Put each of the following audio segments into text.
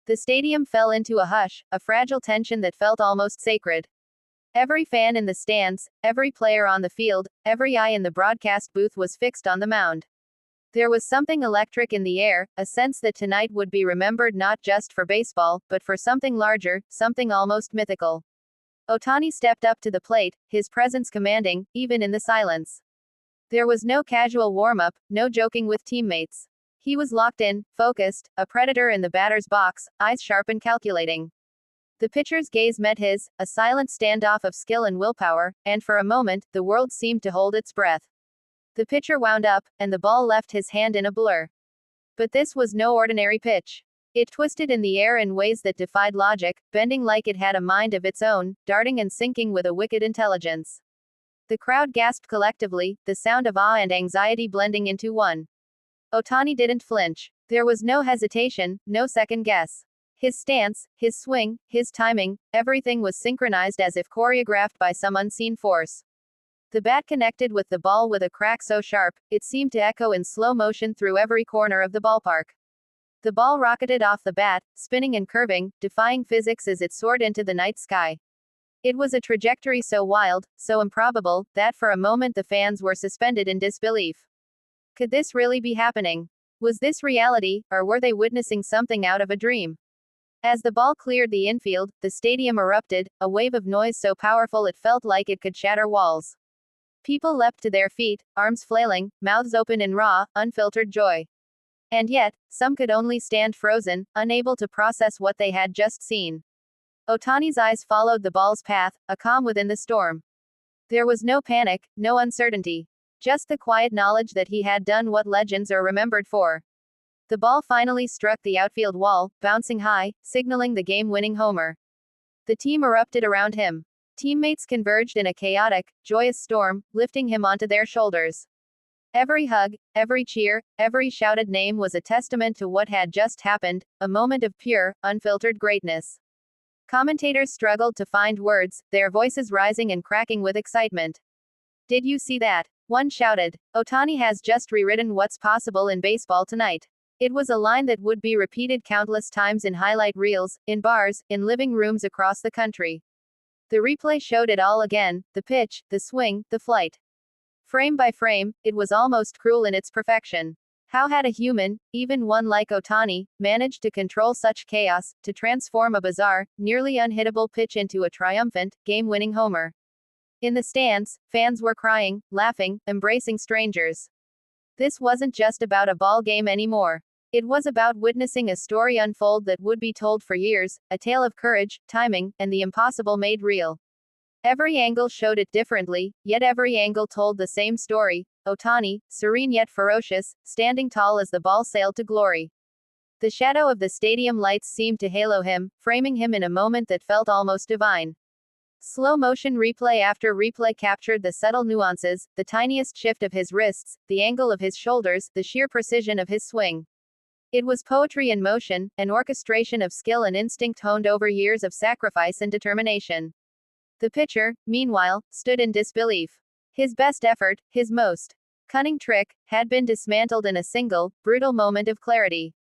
The stadium fell into a hush, a fragile tension that felt almost sacred. Every fan in the stands, every player on the field, every eye in the broadcast booth was fixed on the mound. There was something electric in the air, a sense that tonight would be remembered not just for baseball, but for something larger, something almost mythical. Ohtani stepped up to the plate, his presence commanding, even in the silence. There was no casual warm-up, no joking with teammates. He was locked in, focused, a predator in the batter's box, eyes sharp and calculating. The pitcher's gaze met his, a silent standoff of skill and willpower, and for a moment, the world seemed to hold its breath. The pitcher wound up, and the ball left his hand in a blur. But this was no ordinary pitch. It twisted in the air in ways that defied logic, bending like it had a mind of its own, darting and sinking with a wicked intelligence. The crowd gasped collectively, the sound of awe and anxiety blending into one. Ohtani didn't flinch. There was no hesitation, no second guess. His stance, his swing, his timing, everything was synchronized as if choreographed by some unseen force. The bat connected with the ball with a crack so sharp, it seemed to echo in slow motion through every corner of the ballpark. The ball rocketed off the bat, spinning and curving, defying physics as it soared into the night sky. It was a trajectory so wild, so improbable, that for a moment the fans were suspended in disbelief. Could this really be happening? Was this reality, or were they witnessing something out of a dream? As the ball cleared the infield, the stadium erupted, a wave of noise so powerful it felt like it could shatter walls. People leapt to their feet, arms flailing, mouths open in raw, unfiltered joy. And yet, some could only stand frozen, unable to process what they had just seen. Ohtani's eyes followed the ball's path, a calm within the storm. There was no panic, no uncertainty. Just the quiet knowledge that he had done what legends are remembered for. The ball finally struck the outfield wall, bouncing high, signaling the game-winning homer. The team erupted around him. Teammates converged in a chaotic, joyous storm, lifting him onto their shoulders. Every hug, every cheer, every shouted name was a testament to what had just happened, a moment of pure, unfiltered greatness. Commentators struggled to find words, their voices rising and cracking with excitement. "Did you see that?" One shouted. "Ohtani has just rewritten what's possible in baseball tonight." It was a line that would be repeated countless times in highlight reels, in bars, in living rooms across the country. The replay showed it all again, the pitch, the swing, the flight. Frame by frame, it was almost cruel in its perfection. How had a human, even one like Ohtani, managed to control such chaos, to transform a bizarre, nearly unhittable pitch into a triumphant, game-winning homer? In the stands, fans were crying, laughing, embracing strangers. This wasn't just about a ball game anymore. It was about witnessing a story unfold that would be told for years, a tale of courage, timing, and the impossible made real. Every angle showed it differently, yet every angle told the same story. Ohtani, serene yet ferocious, standing tall as the ball sailed to glory. The shadow of the stadium lights seemed to halo him, framing him in a moment that felt almost divine. Slow-motion replay after replay captured the subtle nuances, the tiniest shift of his wrists, the angle of his shoulders, the sheer precision of his swing. It was poetry in motion, an orchestration of skill and instinct honed over years of sacrifice and determination. The pitcher, meanwhile, stood in disbelief. His best effort, his most cunning trick, had been dismantled in a single, brutal moment of clarity.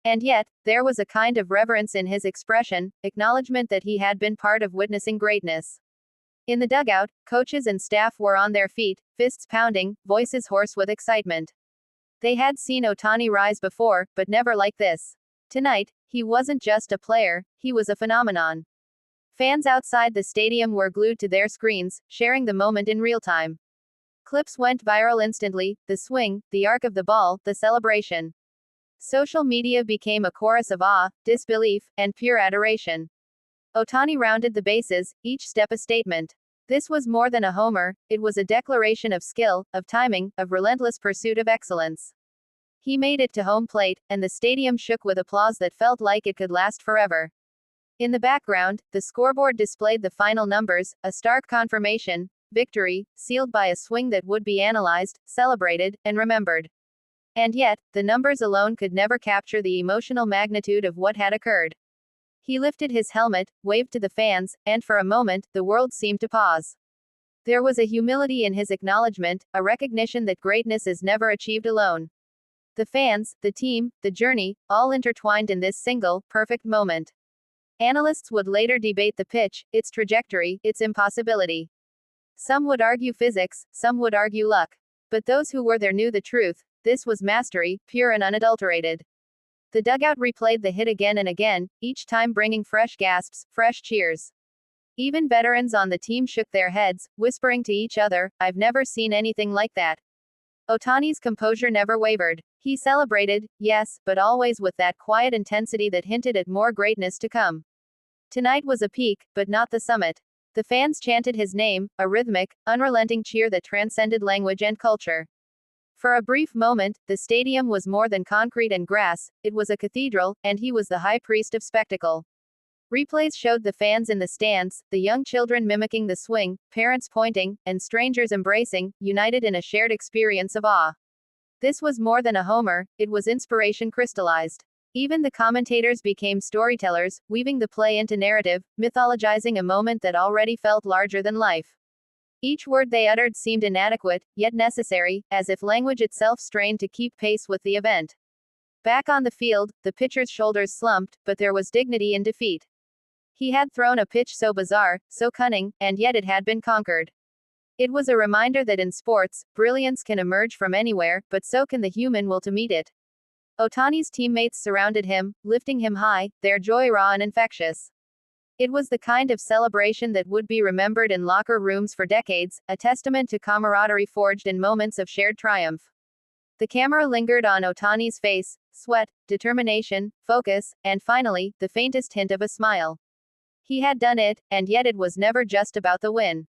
And yet, there was a kind of reverence in his expression, acknowledgement that he had been part of witnessing greatness. In the dugout, coaches and staff were on their feet, fists pounding, voices hoarse with excitement. They had seen Ohtani rise before, but never like this. Tonight, he wasn't just a player, he was a phenomenon. Fans outside the stadium were glued to their screens, sharing the moment in real time. Clips went viral instantly, the swing, the arc of the ball, the celebration. Social media became a chorus of awe, disbelief, and pure adoration. Ohtani rounded the bases, each step a statement. This was more than a homer, it was a declaration of skill, of timing, of relentless pursuit of excellence. He made it to home plate, and the stadium shook with applause that felt like it could last forever. In the background, the scoreboard displayed the final numbers, a stark confirmation: victory, sealed by a swing that would be analyzed, celebrated, and remembered. And yet, the numbers alone could never capture the emotional magnitude of what had occurred. He lifted his helmet, waved to the fans, and for a moment, the world seemed to pause. There was a humility in his acknowledgement, a recognition that greatness is never achieved alone. The fans, the team, the journey, all intertwined in this single, perfect moment. Analysts would later debate the pitch, its trajectory, its impossibility. Some would argue physics, some would argue luck. But those who were there knew the truth. This was mastery, pure and unadulterated. The dugout replayed the hit again and again, each time bringing fresh gasps, fresh cheers. Even veterans on the team shook their heads, whispering to each other, "I've never seen anything like that." Ohtani's composure never wavered. He celebrated, yes, but always with that quiet intensity that hinted at more greatness to come. Tonight was a peak, but not the summit. The fans chanted his name, a rhythmic, unrelenting cheer that transcended language and culture. For a brief moment, the stadium was more than concrete and grass, it was a cathedral, and he was the high priest of spectacle. Replays showed the fans in the stands, the young children mimicking the swing, parents pointing, and strangers embracing, united in a shared experience of awe. This was more than a homer, it was inspiration crystallized. Even the commentators became storytellers, weaving the play into narrative, mythologizing a moment that already felt larger than life. Each word they uttered seemed inadequate, yet necessary, as if language itself strained to keep pace with the event. Back on the field, the pitcher's shoulders slumped, but there was dignity in defeat. He had thrown a pitch so bizarre, so cunning, and yet it had been conquered. It was a reminder that in sports, brilliance can emerge from anywhere, but so can the human will to meet it. Ohtani's teammates surrounded him, lifting him high, their joy raw and infectious. It was the kind of celebration that would be remembered in locker rooms for decades, a testament to camaraderie forged in moments of shared triumph. The camera lingered on Ohtani's face, sweat, determination, focus, and finally, the faintest hint of a smile. He had done it, and yet it was never just about the win.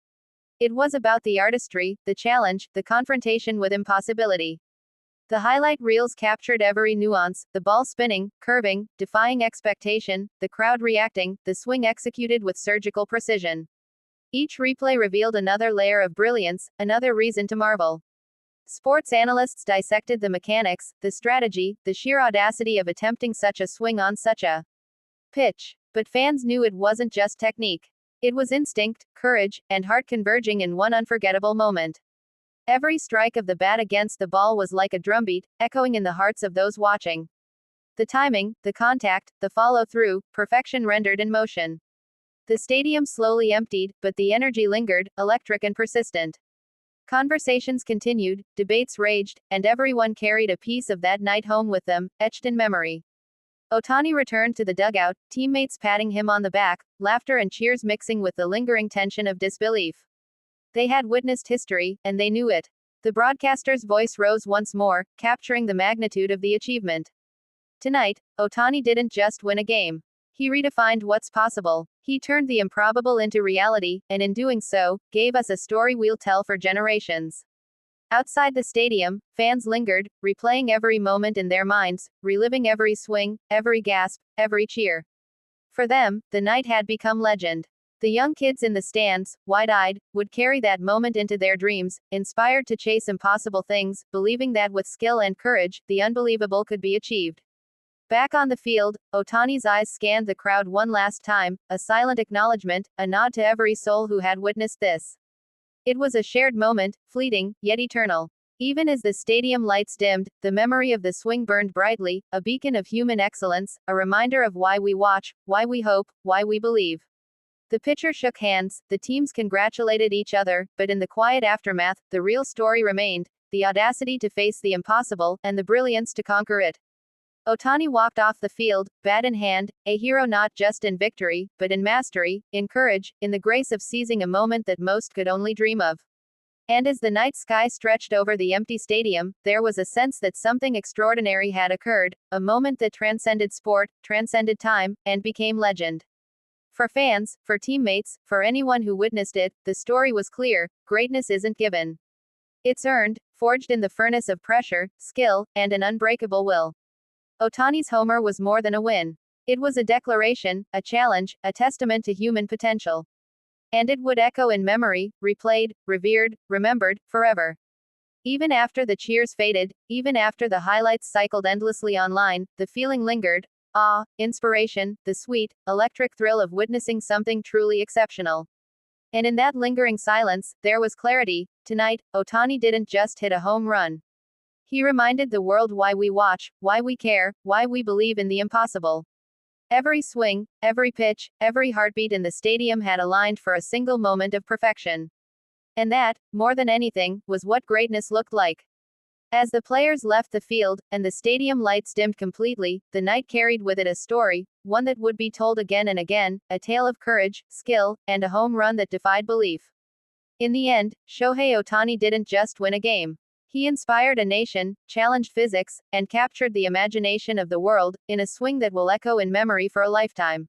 It was about the artistry, the challenge, the confrontation with impossibility. The highlight reels captured every nuance, the ball spinning, curving, defying expectation, the crowd reacting, the swing executed with surgical precision. Each replay revealed another layer of brilliance, another reason to marvel. Sports analysts dissected the mechanics, the strategy, the sheer audacity of attempting such a swing on such a pitch. But fans knew it wasn't just technique. It was instinct, courage, and heart converging in one unforgettable moment. Every strike of the bat against the ball was like a drumbeat, echoing in the hearts of those watching. The timing, the contact, the follow-through, perfection rendered in motion. The stadium slowly emptied, but the energy lingered, electric and persistent. Conversations continued, debates raged, and everyone carried a piece of that night home with them, etched in memory. Ohtani returned to the dugout, teammates patting him on the back, laughter and cheers mixing with the lingering tension of disbelief. They had witnessed history, and they knew it. The broadcaster's voice rose once more, capturing the magnitude of the achievement. Tonight, Ohtani didn't just win a game. He redefined what's possible. He turned the improbable into reality, and in doing so, gave us a story we'll tell for generations. Outside the stadium, fans lingered, replaying every moment in their minds, reliving every swing, every gasp, every cheer. For them, the night had become legend. The young kids in the stands, wide-eyed, would carry that moment into their dreams, inspired to chase impossible things, believing that with skill and courage, the unbelievable could be achieved. Back on the field, Ohtani's eyes scanned the crowd one last time, a silent acknowledgement, a nod to every soul who had witnessed this. It was a shared moment, fleeting, yet eternal. Even as the stadium lights dimmed, the memory of the swing burned brightly, a beacon of human excellence, a reminder of why we watch, why we hope, why we believe. The pitcher shook hands, the teams congratulated each other, but in the quiet aftermath, the real story remained, the audacity to face the impossible, and the brilliance to conquer it. Ohtani walked off the field, bat in hand, a hero not just in victory, but in mastery, in courage, in the grace of seizing a moment that most could only dream of. And as the night sky stretched over the empty stadium, there was a sense that something extraordinary had occurred, a moment that transcended sport, transcended time, and became legend. For fans, for teammates, for anyone who witnessed it, the story was clear: greatness isn't given. It's earned, forged in the furnace of pressure, skill, and an unbreakable will. Ohtani's homer was more than a win. It was a declaration, a challenge, a testament to human potential. And it would echo in memory, replayed, revered, remembered, forever. Even after the cheers faded, even after the highlights cycled endlessly online, the feeling lingered: awe, inspiration, the sweet, electric thrill of witnessing something truly exceptional. And in that lingering silence, there was clarity. Tonight, Ohtani didn't just hit a home run. He reminded the world why we watch, why we care, why we believe in the impossible. Every swing, every pitch, every heartbeat in the stadium had aligned for a single moment of perfection. And that, more than anything, was what greatness looked like. As the players left the field, and the stadium lights dimmed completely, the night carried with it a story, one that would be told again and again, a tale of courage, skill, and a home run that defied belief. In the end, Shohei Ohtani didn't just win a game. He inspired a nation, challenged physics, and captured the imagination of the world, in a swing that will echo in memory for a lifetime.